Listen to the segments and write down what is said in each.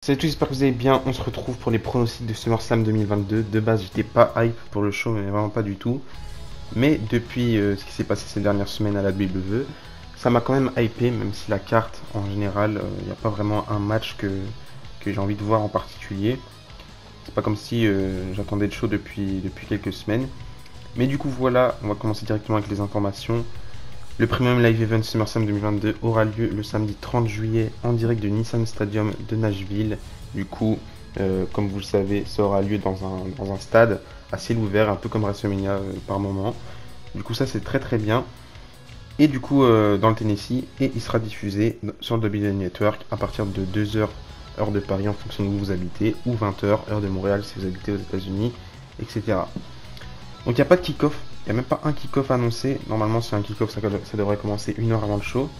Salut à tous, j'espère que vous allez bien. On se retrouve pour les pronostics de SummerSlam 2022. De base, j'étais pas hype pour le show, mais vraiment pas du tout. Mais depuis ce qui s'est passé ces dernières semaines à la WWE, ça m'a quand même hypé, même si la carte en général, il n'y a pas vraiment un match que j'ai envie de voir en particulier. C'est pas comme si j'attendais le show depuis quelques semaines. Mais du coup, voilà, on va commencer directement avec les informations. Le Premium Live Event SummerSlam 2022 aura lieu le samedi 30 juillet en direct de Nissan Stadium de Nashville. Du coup, comme vous le savez, ça aura lieu dans un stade à ciel ouvert, un peu comme WrestleMania par moment. Du coup, ça c'est très très bien. Et du coup, dans le Tennessee, et il sera diffusé sur le WWE Network à partir de 2h heure de Paris en fonction de où vous habitez, ou 20h heure de Montréal si vous habitez aux États-Unis, etc. Donc il n'y a pas de kick-off, il n'y a même pas un kick-off annoncé. Normalement, si un kick-off, ça devrait commencer 1 heure avant le show.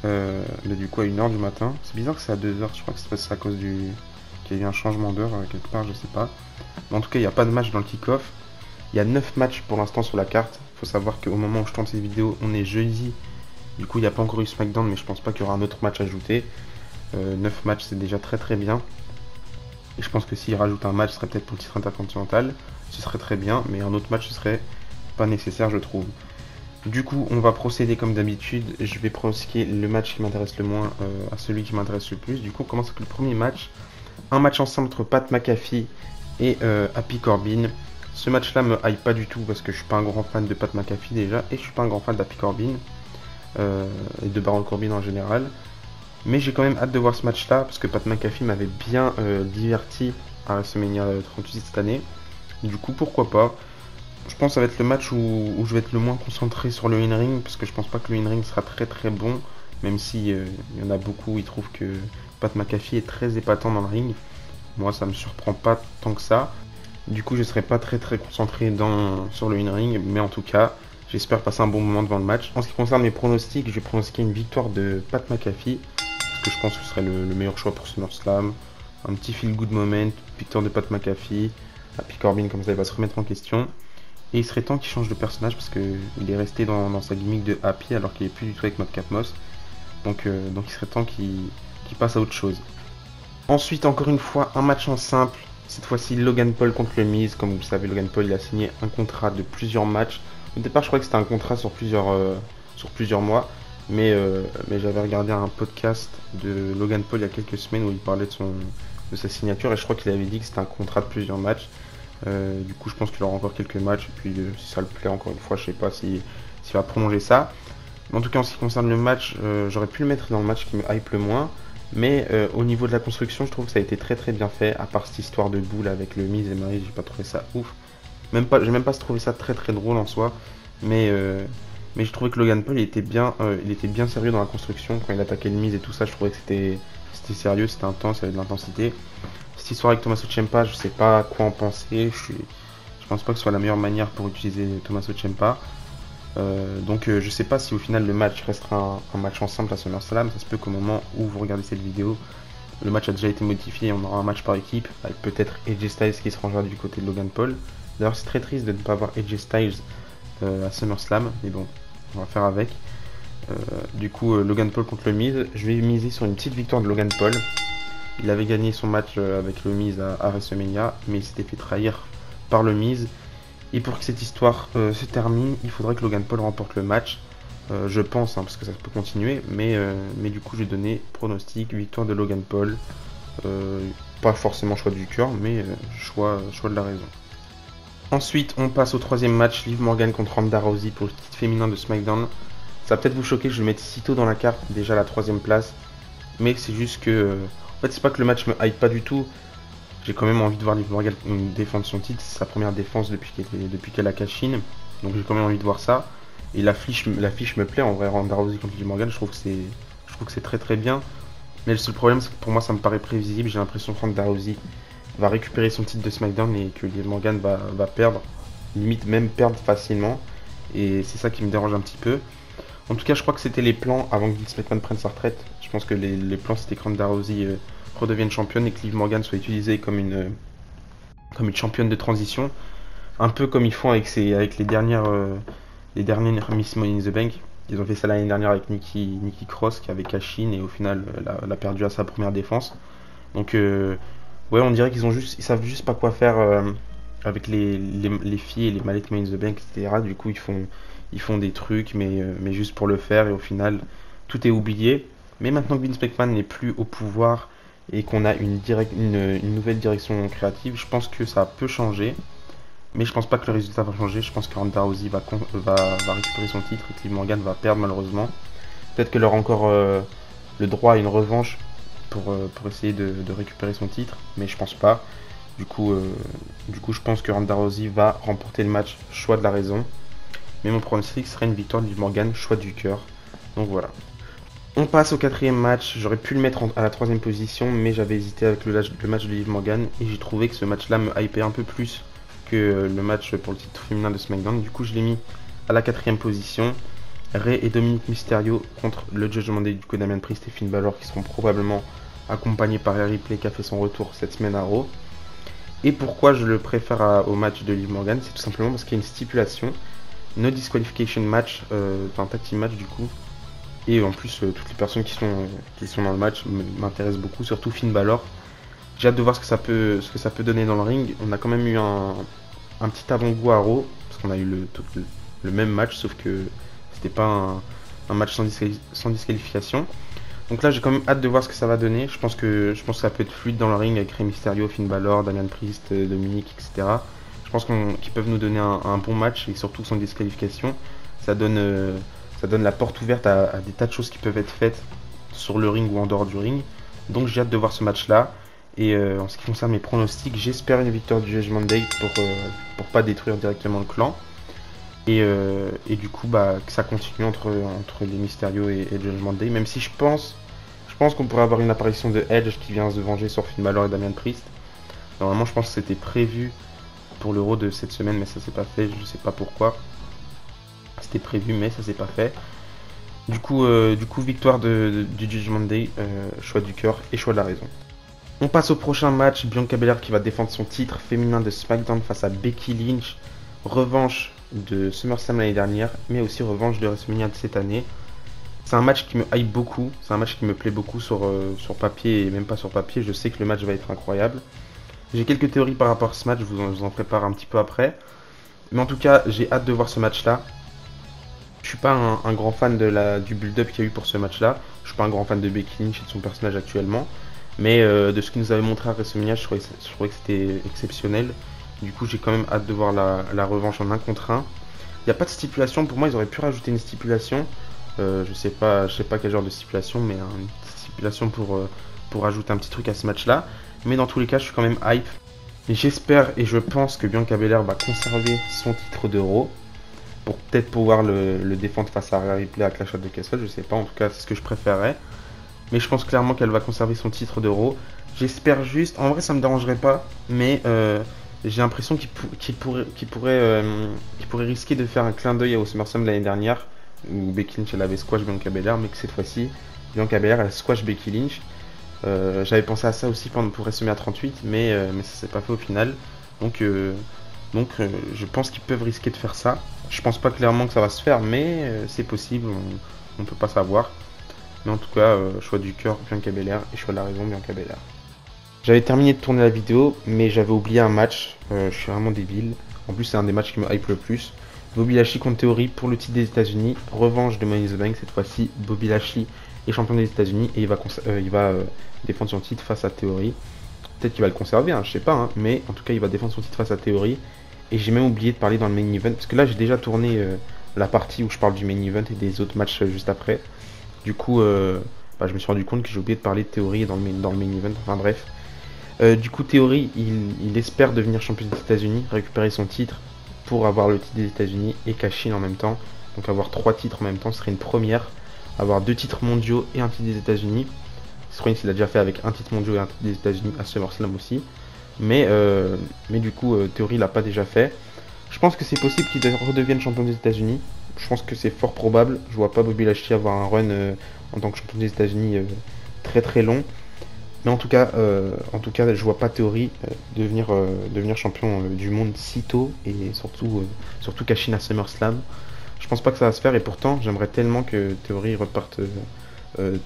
Mais du coup, à 1h du matin. C'est bizarre que c'est à 2h, je crois que c'est à cause qu'il y a eu un changement d'heure quelque part, je sais pas. Mais en tout cas, il n'y a pas de match dans le kick-off. Il y a 9 matchs pour l'instant sur la carte. Il faut savoir qu'au moment où je tourne cette vidéo, on est jeudi. Du coup, il n'y a pas encore eu SmackDown, mais je pense pas qu'il y aura un autre match ajouté. 9 matchs, c'est déjà très très bien. Et je pense que s'il rajoute un match, ce serait peut-être pour le titre intercontinental. Ce serait très bien, mais un autre match, ce serait pas nécessaire, je trouve. Du coup, on va procéder comme d'habitude. Je vais pronostiquer le match qui m'intéresse le moins à celui qui m'intéresse le plus. Du coup, on commence avec le premier match. Un match ensemble entre Pat McAfee et Happy Corbin. Ce match-là me hype pas du tout parce que je suis pas un grand fan de Pat McAfee déjà et je suis pas un grand fan d'Happy Corbin et de Baron Corbin en général. Mais j'ai quand même hâte de voir ce match-là parce que Pat McAfee m'avait bien diverti à WrestleMania 38 cette année. Du coup, pourquoi pas. Je pense que ça va être le match où je vais être le moins concentré sur le in-ring parce que je pense pas que le in-ring sera très très bon. Même si il y en a beaucoup, ils trouvent que Pat McAfee est très épatant dans le ring. Moi, ça me surprend pas tant que ça. Du coup, je serai pas très très concentré sur le in-ring. Mais en tout cas, j'espère passer un bon moment devant le match. En ce qui concerne mes pronostics, je vais pronostiquer une victoire de Pat McAfee. Parce que je pense que ce serait le meilleur choix pour SummerSlam. Un petit feel good moment, victoire de Pat McAfee. Happy Corbin, comme ça, il va se remettre en question. Et il serait temps qu'il change de personnage parce qu'il est resté dans sa gimmick de Happy alors qu'il est plus du tout avec Madcap Moss. Donc il serait temps qu'il passe à autre chose. Ensuite, encore une fois, un match en simple. Cette fois-ci, Logan Paul contre le Miz. Comme vous le savez, Logan Paul il a signé un contrat de plusieurs matchs. Au départ, je croyais que c'était un contrat sur plusieurs mois. Mais j'avais regardé un podcast de Logan Paul il y a quelques semaines où il parlait de sa signature. Et je crois qu'il avait dit que c'était un contrat de plusieurs matchs. Du coup, je pense qu'il aura encore quelques matchs. Et puis, si ça le plaît, encore une fois, je sais pas s'il va prolonger ça. Mais en tout cas, en ce qui concerne le match, j'aurais pu le mettre dans le match qui me hype le moins. Mais au niveau de la construction, je trouve que ça a été très très bien fait. À part cette histoire de boule avec le Miz et Maryse, j'ai pas trouvé ça ouf. J'ai même pas trouvé ça très très drôle en soi. Mais je trouvais que Logan Paul il était bien sérieux dans la construction. Quand il attaquait le Miz et tout ça, je trouvais que c'était sérieux, c'était intense, il y avait de l'intensité. Cette histoire avec Tommaso Ciampa, je sais pas quoi en penser. Je pense pas que ce soit la meilleure manière pour utiliser Tommaso Ciampa. Donc je sais pas si au final le match restera un match ensemble à SummerSlam. Ça se peut qu'au moment où vous regardez cette vidéo, le match a déjà été modifié et on aura un match par équipe avec peut-être AJ Styles qui se rangera du côté de Logan Paul. D'ailleurs c'est très triste de ne pas avoir AJ Styles à SummerSlam, mais bon, on va faire avec. Du coup Logan Paul contre le Miz, je vais miser sur une petite victoire de Logan Paul. Il avait gagné son match avec le Miz à WrestleMania, mais il s'était fait trahir par le Miz. Et pour que cette histoire se termine, il faudrait que Logan Paul remporte le match. Je pense, parce que ça peut continuer, mais du coup j'ai donné pronostic, victoire de Logan Paul. Pas forcément choix du cœur, mais choix de la raison. Ensuite, on passe au troisième match, Liv Morgan contre Ronda Rousey pour le titre féminin de SmackDown. Ça va peut-être vous choquer, je vais le mettre si tôt dans la carte, déjà la troisième place. Mais c'est juste que... en fait, c'est pas que le match me hype pas du tout. J'ai quand même envie de voir Liv Morgan défendre son titre. C'est sa première défense depuis qu'elle a cash-in. Donc j'ai quand même envie de voir ça. Et l'affiche me plaît en vrai. Ronda Rousey contre Liv Morgan, je trouve que c'est très très bien. Mais le seul problème, c'est que pour moi, ça me paraît prévisible. J'ai l'impression que Ronda Rousey va récupérer son titre de SmackDown et que Liv Morgan va perdre. Limite même perdre facilement. Et c'est ça qui me dérange un petit peu. En tout cas, je crois que c'était les plans avant que Vince McMahon prenne sa retraite. Je pense que les plans, c'était que Ronda Rousey redevienne championne et que Liv Morgan soit utilisée comme une championne de transition. Un peu comme ils font avec les dernières Miss Money in the Bank. Ils ont fait ça l'année dernière avec Nikki Cross qui avait cash in et au final elle a perdu à sa première défense. Donc ouais, on dirait ils savent juste pas quoi faire avec les filles et les mallettes Money in the Bank, etc. Du coup, ils font des trucs, mais juste pour le faire, et au final, tout est oublié. Mais maintenant que Vince McMahon n'est plus au pouvoir et qu'on a une nouvelle direction créative, je pense que ça peut changer. Mais je pense pas que le résultat va changer. Je pense que Ronda Rousey va récupérer son titre et que Liv Morgan va perdre malheureusement. Peut-être qu'elle aura encore le droit à une revanche pour essayer de récupérer son titre, mais je pense pas. Du coup, je pense que Ronda Rousey va remporter le match, choix de la raison. Mais mon pronostic serait une victoire de Liv Morgan, choix du cœur. Donc voilà. On passe au quatrième match. J'aurais pu le mettre à la troisième position, mais j'avais hésité avec le match de Liv Morgan et j'ai trouvé que ce match-là me hypait un peu plus que le match pour le titre féminin de SmackDown. Du coup, je l'ai mis à la quatrième position. Rey et Dominic Mysterio contre le Judgment Day du coup Damian Priest et Finn Balor qui seront probablement accompagnés par Rhea Ripley qui a fait son retour cette semaine à Raw. Et pourquoi je le préfère au match de Liv Morgan, c'est tout simplement parce qu'il y a une stipulation, no disqualification match, enfin tag team match du coup. Et en plus, toutes les personnes qui sont dans le match m'intéressent beaucoup, surtout Finn Balor. J'ai hâte de voir ce que ça peut donner dans le ring. On a quand même eu un petit avant-goût à Raw, parce qu'on a eu le même match, sauf que c'était pas un match sans disqualification. Donc là, j'ai quand même hâte de voir ce que ça va donner. Je pense que ça peut être fluide dans le ring avec Rey Mysterio, Finn Balor, Damian Priest, Dominic, etc. Je pense qu'ils peuvent nous donner un bon match et surtout sans disqualification. Ça donne la porte ouverte à des tas de choses qui peuvent être faites sur le ring ou en dehors du ring. Donc j'ai hâte de voir ce match-là. Et en ce qui concerne mes pronostics, j'espère une victoire du Judgment Day pour pas détruire directement le clan. Et du coup, que ça continue entre les Mysterio et Judgment Day. Même si je pense qu'on pourrait avoir une apparition de Edge qui vient se venger sur Finn Balor et Damian Priest. Normalement, je pense que c'était prévu pour l'Euro de cette semaine, mais ça s'est pas fait. Je sais pas pourquoi. C'était prévu, mais ça s'est pas fait. Du coup, victoire du Judgment Day, choix du cœur et choix de la raison. On passe au prochain match. Bianca Belair qui va défendre son titre féminin de SmackDown face à Becky Lynch. Revanche de SummerSlam l'année dernière, mais aussi revanche de WrestleMania de cette année. C'est un match qui me hype beaucoup, c'est un match qui me plaît beaucoup sur papier et même pas sur papier. Je sais que le match va être incroyable. J'ai quelques théories par rapport à ce match, je vous en prépare un petit peu après. Mais en tout cas, j'ai hâte de voir ce match-là. Je suis pas un grand fan du build-up qu'il y a eu pour ce match-là. Je suis pas un grand fan de Becky Lynch et de son personnage actuellement. Mais de ce qu'il nous avait montré à WrestleMania, je trouvais que c'était exceptionnel. Du coup, j'ai quand même hâte de voir la revanche en 1 contre 1. Il n'y a pas de stipulation. Pour moi, ils auraient pu rajouter une stipulation. Je sais pas quel genre de stipulation, mais une stipulation pour rajouter un petit truc à ce match-là. Mais dans tous les cas, je suis quand même hype. Et j'espère et je pense que Bianca Belair va conserver son titre de Raw pour peut-être pouvoir le défendre face à Rhea Ripley à Clash of the Castle. Je sais pas, en tout cas, c'est ce que je préférerais. Mais je pense clairement qu'elle va conserver son titre de Raw. J'espère juste, en vrai, ça me dérangerait pas, mais j'ai l'impression qu'il pourrait risquer de faire un clin d'œil au SummerSlam de l'année dernière où Becky Lynch elle avait squash Bianca Belair, mais que cette fois-ci Bianca Belair elle squash Becky Lynch. J'avais pensé à ça aussi pour WrestleMania 38, mais ça s'est pas fait au final. Donc je pense qu'ils peuvent risquer de faire ça. Je pense pas clairement que ça va se faire, mais c'est possible, on peut pas savoir. Mais en tout cas, choix du cœur Bianca Belair et choix de la raison Bianca Belair. J'avais terminé de tourner la vidéo, mais j'avais oublié un match. Je suis vraiment débile. En plus, c'est un des matchs qui me hype le plus. Bobby Lashley contre Theory pour le titre des États-Unis. Revanche de Money in the Bank. Cette fois-ci, Bobby Lashley est champion des États-Unis et il va défendre son titre face à Theory. Peut-être qu'il va le conserver, hein, je sais pas. Hein, mais en tout cas, il va défendre son titre face à Theory. Et j'ai même oublié de parler dans le main event. Parce que là, j'ai déjà tourné la partie où je parle du main event et des autres matchs juste après. Du coup, je me suis rendu compte que j'ai oublié de parler de Theory dans le main event. Enfin bref. Du coup, Theory, il espère devenir champion des États-Unis, récupérer son titre pour avoir le titre des États-Unis et cash-in en même temps. Donc avoir 3 titres en même temps serait une première. Avoir 2 titres mondiaux et un titre des États-Unis. Rollins il l'a déjà fait avec un titre mondial et un titre des États-Unis à SummerSlam aussi. Mais du coup, Theory l'a pas déjà fait. Je pense que c'est possible qu'il redevienne champion des États-Unis. Je pense que c'est fort probable. Je vois pas Bobby Lashley avoir un run en tant que champion des États-Unis très très long. Mais en tout cas, je vois pas Theory devenir champion du monde si tôt et surtout cash-in à SummerSlam. Je pense pas que ça va se faire et pourtant j'aimerais tellement que Theory reparte,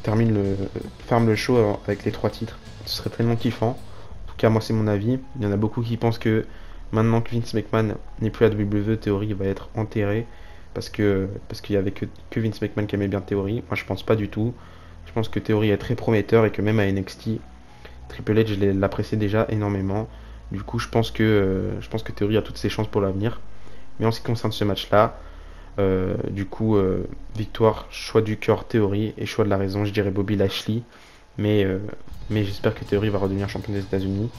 ferme le show avec les 3 titres. Ce serait tellement kiffant. En tout cas, moi, c'est mon avis. Il y en a beaucoup qui pensent que maintenant que Vince McMahon n'est plus à WWE, Theory va être enterré. Parce qu'il y avait que Vince McMahon qui aimait bien Theory. Moi, je pense pas du tout. Je pense que Theory est très prometteur et que même à NXT, Triple H, je l'appréciais déjà énormément. Du coup, je pense que Theory a toutes ses chances pour l'avenir. Mais en ce qui concerne ce match-là, victoire, choix du cœur Theory et choix de la raison, je dirais Bobby Lashley. Mais, euh, mais j'espère que Theory va redevenir champion des États-Unis.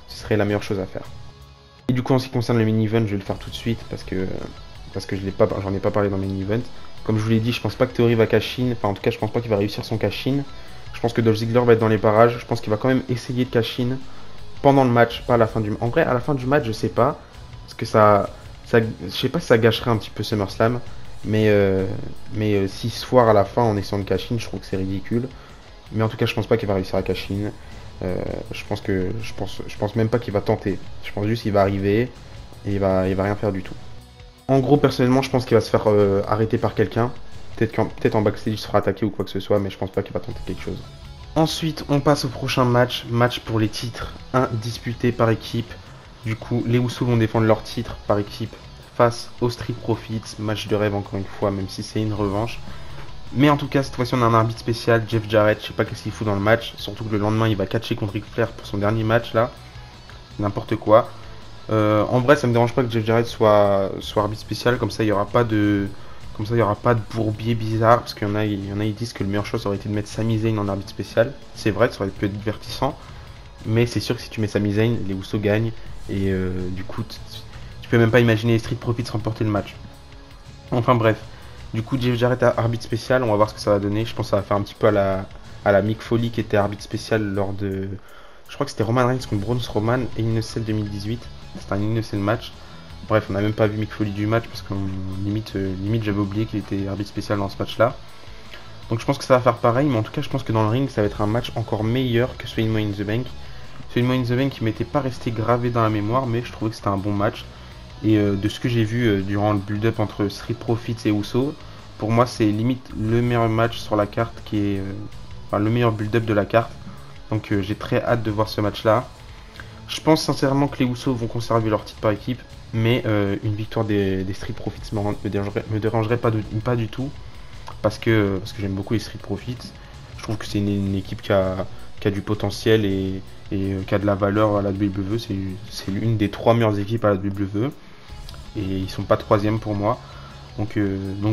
Ce serait la meilleure chose à faire. Et du coup, en ce qui concerne le mini-event, je vais le faire tout de suite parce que j'en ai pas parlé dans le mini-event. Comme je vous l'ai dit, je pense pas que Theory va cash-in. Enfin, en tout cas, je pense pas qu'il va réussir son cash-in. Je pense que Dolph Ziggler va être dans les parages. Je pense qu'il va quand même essayer de cash-in pendant le match, pas à la fin du match. En vrai, à la fin du match, je sais pas. Parce que je sais pas si ça gâcherait un petit peu SummerSlam. Si se foire à la fin en essayant de cash-in, je trouve que c'est ridicule. Mais en tout cas, je pense pas qu'il va réussir à cash-in. Je pense même pas qu'il va tenter. Je pense juste qu'il va arriver et il va rien faire du tout. En gros, personnellement, je pense qu'il va se faire arrêter par quelqu'un. Peut-être en backstage, il se fera attaquer ou quoi que ce soit, mais je pense pas qu'il va tenter quelque chose. Ensuite, on passe au prochain match. Match pour les titres indisputés par équipe. Du coup, les Usos vont défendre leur titre par équipe face aux Street Profits. Match de rêve encore une fois, même si c'est une revanche. Mais en tout cas, cette fois-ci, on a un arbitre spécial, Jeff Jarrett. Je sais pas qu'est-ce qu'il fout dans le match. Surtout que le lendemain, il va catcher contre Ric Flair pour son dernier match là. N'importe quoi. En vrai, ça me dérange pas que Jeff Jarrett soit arbitre spécial. Comme ça, il y aura pas de bourbier bizarre. Parce qu'il y en a, ils disent que le meilleur choix, ça aurait été de mettre Sami Zayn en arbitre spécial. C'est vrai, ça aurait pu être divertissant. Mais c'est sûr que si tu mets Sami Zayn, les Usos gagnent. Et du coup, tu peux même pas imaginer les Street Profits remporter le match. Enfin bref. Du coup, Jeff Jarrett à arbitre spécial, on va voir ce que ça va donner. Je pense que ça va faire un petit peu à la Mick Foley qui était arbitre spécial lors de. Je crois que c'était Roman Reigns contre Braun Strowman et In a Cell 2018. C'était un In a Cell match. Bref, on n'a même pas vu Mick Foley du match parce que limite j'avais oublié qu'il était arbitre spécial dans ce match-là. Donc je pense que ça va faire pareil, mais en tout cas, je pense que dans le ring, ça va être un match encore meilleur que celui de Money in the Bank. Celui de Money in the Bank qui m'était pas resté gravé dans la mémoire, mais je trouvais que c'était un bon match. Et de ce que j'ai vu durant le build-up entre Street Profits et Usos, pour moi c'est limite le meilleur match sur la carte enfin, le meilleur build-up de la carte. Donc j'ai très hâte de voir ce match-là. Je pense sincèrement que les Usos vont conserver leur titre par équipe, mais une victoire des Street Profits me dérangerait pas du tout, parce que j'aime beaucoup les Street Profits. Je trouve que c'est une équipe qui a du potentiel et qui a de la valeur à la WWE. C'est l'une des 3 meilleures équipes à la WWE. Et ils sont pas troisième pour moi. Donc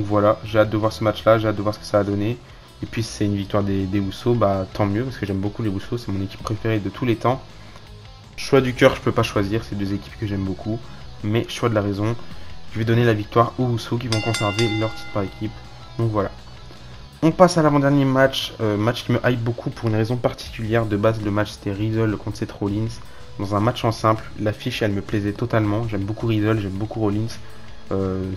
voilà, j'ai hâte de voir ce match-là, j'ai hâte de voir ce que ça va donner. Et puis si c'est une victoire des Usos, bah tant mieux, parce que j'aime beaucoup les Usos, c'est mon équipe préférée de tous les temps. Choix du cœur, je peux pas choisir, c'est 2 équipes que j'aime beaucoup. Mais choix de la raison, je vais donner la victoire aux Usos qui vont conserver leur titre par équipe. Donc voilà. On passe à l'avant-dernier match, match qui me hype beaucoup pour une raison particulière. De base, le match c'était Riddle contre Seth Rollins. Dans un match en simple, l'affiche elle me plaisait totalement. J'aime beaucoup Riddle, j'aime beaucoup Rollins.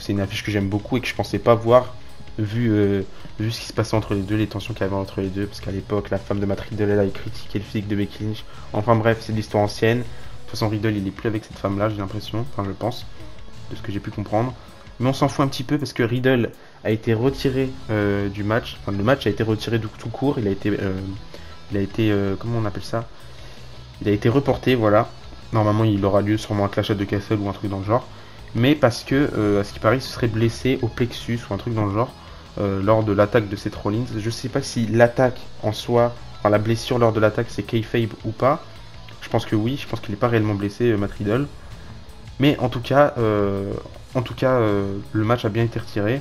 C'est une affiche que j'aime beaucoup et que je pensais pas voir vu ce qui se passait entre les deux, les tensions qu'il y avait entre les deux. Parce qu'à l'époque, la femme de Matt Riddle elle avait critiqué le physique de Becky Lynch. Enfin bref, c'est de l'histoire ancienne. De toute façon, Riddle il est plus avec cette femme là, j'ai l'impression. Enfin, je pense, de ce que j'ai pu comprendre. Mais on s'en fout un petit peu parce que Riddle a été retiré du match. Enfin, le match a été retiré tout court. Il a été comment on appelle ça? Il a été reporté, voilà. Normalement, il aura lieu sûrement un Clash at the Castle ou un truc dans le genre. Mais parce que, à ce qui paraît, il se serait blessé au plexus ou un truc dans le genre lors de l'attaque de Seth Rollins. Je sais pas si l'attaque en soi, enfin la blessure lors de l'attaque, c'est kayfabe ou pas. Je pense que oui. Je pense qu'il n'est pas réellement blessé, Matt Riddle. Mais en tout cas, le match a bien été retiré.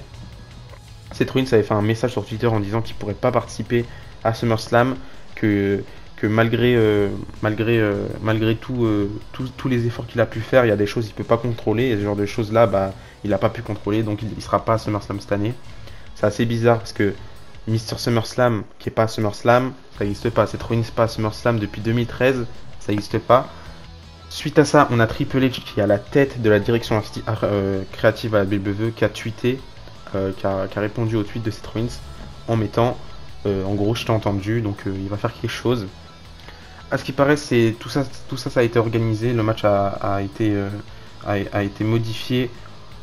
Seth Rollins avait fait un message sur Twitter en disant qu'il pourrait pas participer à SummerSlam, que malgré tous les efforts qu'il a pu faire, il y a des choses qu'il peut pas contrôler, et ce genre de choses là, bah, il a pas pu contrôler, donc il sera pas à SummerSlam cette année. C'est assez bizarre parce que Mr SummerSlam qui est pas à SummerSlam, ça n'existe pas. Seth Rollins pas à SummerSlam depuis 2013, ça n'existe pas. Suite à ça, on a Triple H qui est à la tête de la direction créative à la WWE, qui a tweeté, qui a répondu au tweet de Seth Rollins en mettant en gros je t'ai entendu, donc il va faire quelque chose. À ce qui paraît, tout ça a été organisé, le match a été modifié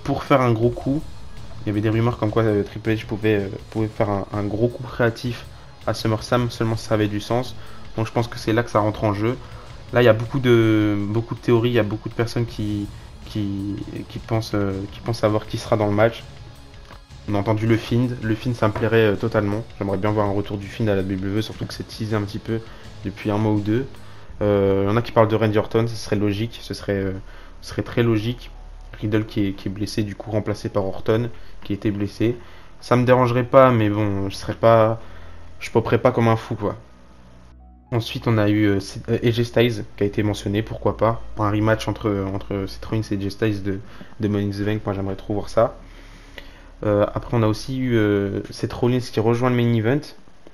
pour faire un gros coup. Il y avait des rumeurs comme quoi Triple H pouvait faire un gros coup créatif à SummerSlam, seulement si ça avait du sens. Donc je pense que c'est là que ça rentre en jeu. Là, il y a beaucoup de théories, il y a beaucoup de personnes qui pensent savoir qui sera dans le match. On a entendu le Fiend. Le Fiend, ça me plairait totalement. J'aimerais bien voir un retour du Fiend à la WWE, surtout que c'est teasé un petit peu depuis un mois ou deux. Il y en a qui parlent de Randy Orton, ce serait logique, ce serait très logique. Riddle qui est blessé, du coup remplacé par Orton, qui était blessé. Ça me dérangerait pas, mais bon, je poperais pas comme un fou, quoi. Ensuite, on a eu AJ Styles qui a été mentionné, pourquoi pas. Un rematch entre Seth Rollins et AJ Styles de Money in the Bank, moi j'aimerais trop voir ça. Après, on a aussi eu Seth Rollins qui rejoint le main event.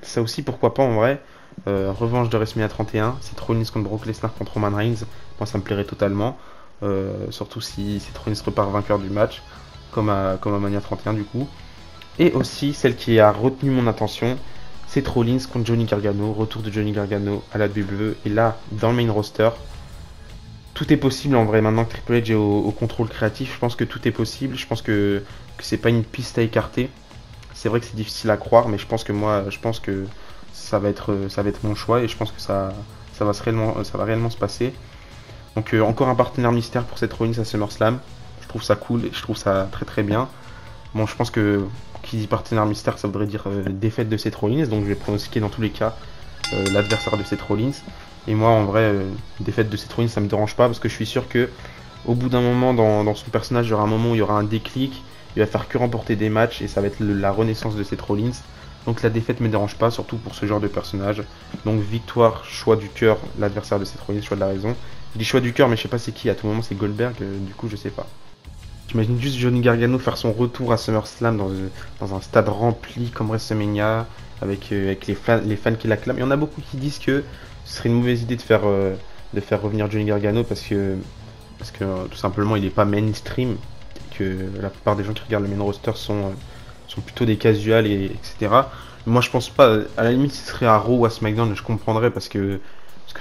Ça aussi, pourquoi pas en vrai. Revanche de WrestleMania 31, Seth Rollins contre Brock Lesnar contre Roman Reigns. Moi, ça me plairait totalement. Surtout si Seth Rollins repart vainqueur du match, comme à Mania 31 du coup. Et aussi, celle qui a retenu mon attention, Seth Rollins contre Johnny Gargano. Retour de Johnny Gargano à la WWE. Et là, dans le main roster, tout est possible en vrai. Maintenant que Triple H est au contrôle créatif, je pense que tout est possible. Je pense que c'est pas une piste à écarter. C'est vrai que c'est difficile à croire, mais je pense que ça va être mon choix et je pense que ça va réellement se passer. Donc encore un partenaire mystère pour cette Rollins à SummerSlam. Je trouve ça cool et je trouve ça très très bien. Bon, je pense que qui dit partenaire mystère, ça voudrait dire défaite de Seth Rollins, donc je vais pronostiquer dans tous les cas l'adversaire de Seth Rollins. Et moi, en vrai, défaite de Seth Rollins, ça me dérange pas parce que je suis sûr que au bout d'un moment dans son personnage, il y aura un moment où il y aura un déclic. Il va faire que remporter des matchs et ça va être la renaissance de Seth Rollins. Donc la défaite me dérange pas, surtout pour ce genre de personnage. Donc victoire, choix du cœur, l'adversaire de Seth Rollins, choix de la raison. Je dis choix du cœur, mais je sais pas c'est qui. À tout moment, c'est Goldberg. Du coup, je sais pas. J'imagine juste Johnny Gargano faire son retour à SummerSlam dans un stade rempli comme WrestleMania, avec les fans qui l'acclament. Il y en a beaucoup qui disent que ce serait une mauvaise idée de faire revenir Johnny Gargano parce que tout simplement il n'est pas mainstream, que la plupart des gens qui regardent le main roster sont plutôt des casuals etc. Moi je pense pas, à la limite si ce serait à Raw ou à SmackDown je comprendrais parce que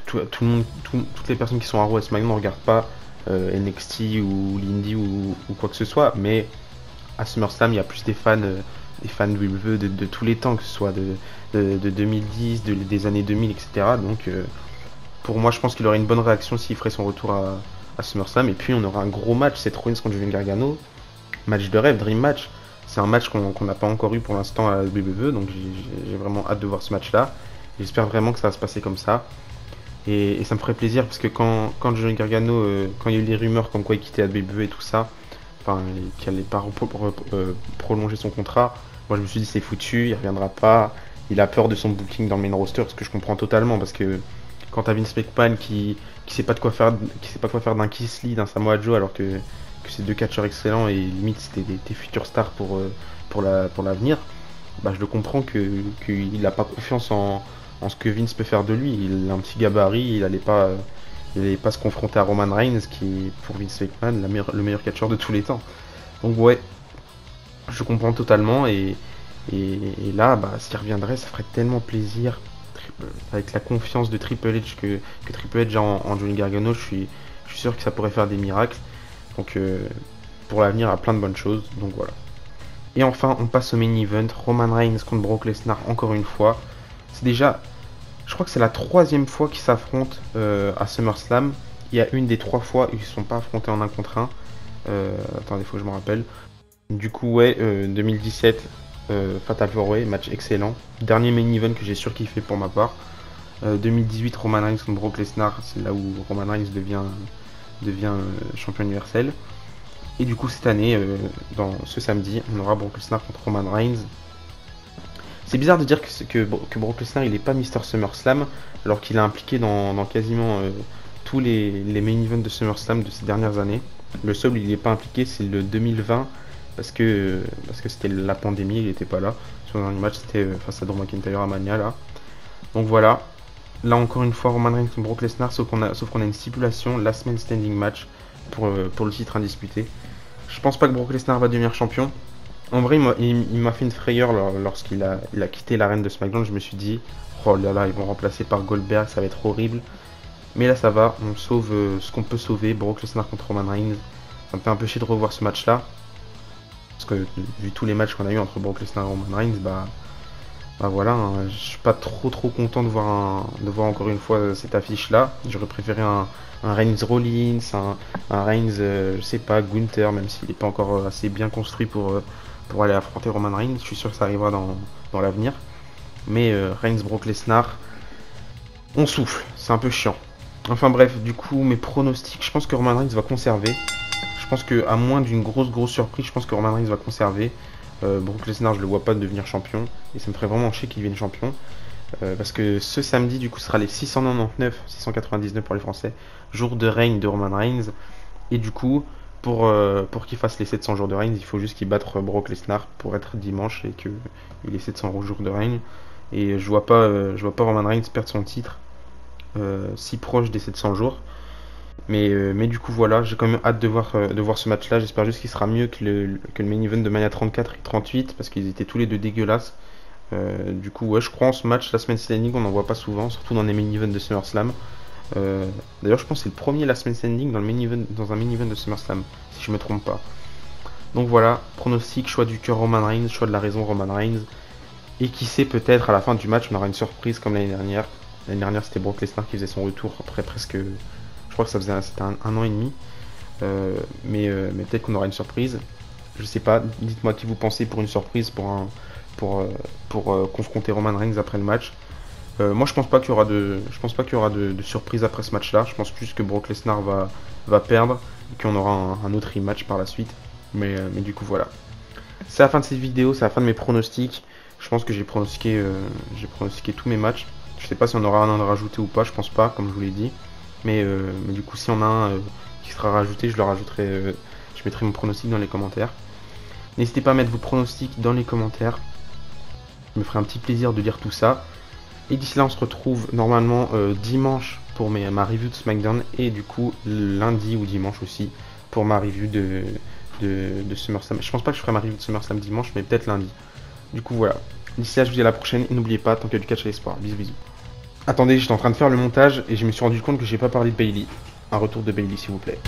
tout le monde, toutes les personnes qui sont à Raw et SmackDown ne regardent pas NXT ou l'Indie ou quoi que ce soit, mais à SummerSlam il y a plus des fans de tous les temps, que ce soit de 2010, des années 2000, etc. Donc pour moi je pense qu'il aurait une bonne réaction s'il ferait son retour à SummerSlam, et puis on aura un gros match, Seth Rollins contre Johnny Gargano, match de rêve, dream match. C'est un match qu'on n'a pas encore eu pour l'instant à la WWE, donc j'ai vraiment hâte de voir ce match là. J'espère vraiment que ça va se passer comme ça. Et ça me ferait plaisir parce que quand Johnny Gargano, quand il y a eu les rumeurs comme quoi il quittait la WWE et tout ça, enfin qu'il n'allait pas prolonger son contrat, moi je me suis dit c'est foutu, il reviendra pas. Il a peur de son booking dans le main roster, ce que je comprends totalement parce que quand t'as Vince McMahon qui sait pas quoi faire d'un Keith Lee, d'un Samoa Joe, alors que c'est deux catcheurs excellents et limite c'était tes futurs stars pour l'avenir, bah je le comprends qu'il n'a pas confiance en ce que Vince peut faire de lui. Il a un petit gabarit, il allait pas se confronter à Roman Reigns qui est pour Vince McMahon le meilleur catcheur de tous les temps. Donc ouais, je comprends totalement et là, bah, s'il reviendrait, ça ferait tellement plaisir. Avec la confiance de Triple H que Triple H a en Johnny Gargano, je suis sûr que ça pourrait faire des miracles. Donc pour l'avenir, il y a plein de bonnes choses. Donc voilà. Et enfin, on passe au main event. Roman Reigns contre Brock Lesnar encore une fois. C'est déjà, je crois que c'est la troisième fois qu'ils s'affrontent à SummerSlam. Il y a une des 3 fois où ils ne se sont pas affrontés en 1 contre 1. Attendez, faut que je me rappelle. Du coup, ouais, 2017, Fatal 4-Way, match excellent. Dernier main event que j'ai surkiffé pour ma part. 2018, Roman Reigns contre Brock Lesnar, c'est là où Roman Reigns devient champion universel. Et du coup, cette année, dans ce samedi, on aura Brock Lesnar contre Roman Reigns. C'est bizarre de dire que Brock Lesnar il est pas Mr. SummerSlam alors qu'il est impliqué dans quasiment tous les main events de SummerSlam de ces dernières années. Le seul où il n'est pas impliqué c'est le 2020 parce que c'était la pandémie, il n'était pas là. Son dernier match c'était face à Drew McIntyre à Mania là. Donc voilà. Là encore une fois Roman Reigns contre Brock Lesnar sauf qu'on a une stipulation last man standing match pour le titre indisputé. Je pense pas que Brock Lesnar va devenir champion. En vrai, il m'a fait une frayeur lorsqu'il a quitté l'arène de SmackDown. Je me suis dit, oh là là, ils vont remplacer par Goldberg, ça va être horrible. Mais là, ça va, on sauve ce qu'on peut sauver. Brock Lesnar contre Roman Reigns. Ça me fait un peu chier de revoir ce match-là. Parce que, vu tous les matchs qu'on a eu entre Brock Lesnar et Roman Reigns, bah, Bah voilà, hein, je suis pas trop content de voir encore une fois cette affiche là. J'aurais préféré un Reigns Rollins, un Reigns, je sais pas, Gunther, même s'il n'est pas encore assez bien construit pour aller affronter Roman Reigns. Je suis sûr que ça arrivera dans l'avenir. Mais Reigns Brock Lesnar, on souffle, c'est un peu chiant. Enfin bref, du coup, mes pronostics, je pense que Roman Reigns va conserver. Je pense que à moins d'une grosse surprise, je pense que Roman Reigns va conserver. Brock Lesnar, je le vois pas devenir champion. Et ça me ferait vraiment chier qu'il devienne champion. Parce que ce samedi, du coup, ce sera les 699, 699 pour les Français, jour de règne de Roman Reigns. Et du coup, pour qu'il fasse les 700 jours de règne, il faut juste qu'il batte Brock Lesnar pour être dimanche et qu'il ait 700 jours de règne. Et je vois pas Roman Reigns perdre son titre si proche des 700 jours. Mais du coup, voilà, j'ai quand même hâte de voir ce match-là. J'espère juste qu'il sera mieux que le main event de Mania 34 et 38 parce qu'ils étaient tous les deux dégueulasses. Du coup, ouais, je crois en ce match, la semaine standing, on n'en voit pas souvent, surtout dans les main events de SummerSlam. D'ailleurs, je pense que c'est le premier la semaine standing dans, dans un main event de SummerSlam, si je me trompe pas. Donc voilà, pronostic, choix du cœur Roman Reigns, choix de la raison Roman Reigns. Et qui sait, peut-être à la fin du match, on aura une surprise comme l'année dernière. L'année dernière, c'était Brock Lesnar qui faisait son retour après presque. Je crois que ça faisait c'était un an et demi. Mais peut-être qu'on aura une surprise. Je sais pas, dites-moi qui vous pensez pour une surprise, pour confronter Roman Reigns après le match. Moi, je pense pas qu'il y aura je pense pas qu'il y aura de surprise après ce match-là. Je pense juste que Brock Lesnar va perdre et qu'on aura un autre rematch par la suite. Mais du coup, voilà. C'est la fin de cette vidéo, c'est la fin de mes pronostics. Je pense que j'ai pronostiqué tous mes matchs. Je sais pas si on aura un à rajouter ou pas, je pense pas, comme je vous l'ai dit. Mais du coup, si on a un qui sera rajouté, je le rajouterai. Je mettrai mon pronostic dans les commentaires. N'hésitez pas à mettre vos pronostics dans les commentaires. Ça me ferait un petit plaisir de lire tout ça. Et d'ici là, on se retrouve normalement dimanche pour ma review de SmackDown. Et du coup, lundi ou dimanche aussi pour ma review de SummerSlam. Je pense pas que je ferai ma review de SummerSlam dimanche, mais peut-être lundi. Du coup, voilà. D'ici là, je vous dis à la prochaine. Et n'oubliez pas, tant qu'il y a du catch à l'espoir. Bisous, bisous. Attendez, j'étais en train de faire le montage et je me suis rendu compte que j'ai pas parlé de Bayley. Un retour de Bayley, s'il vous plaît.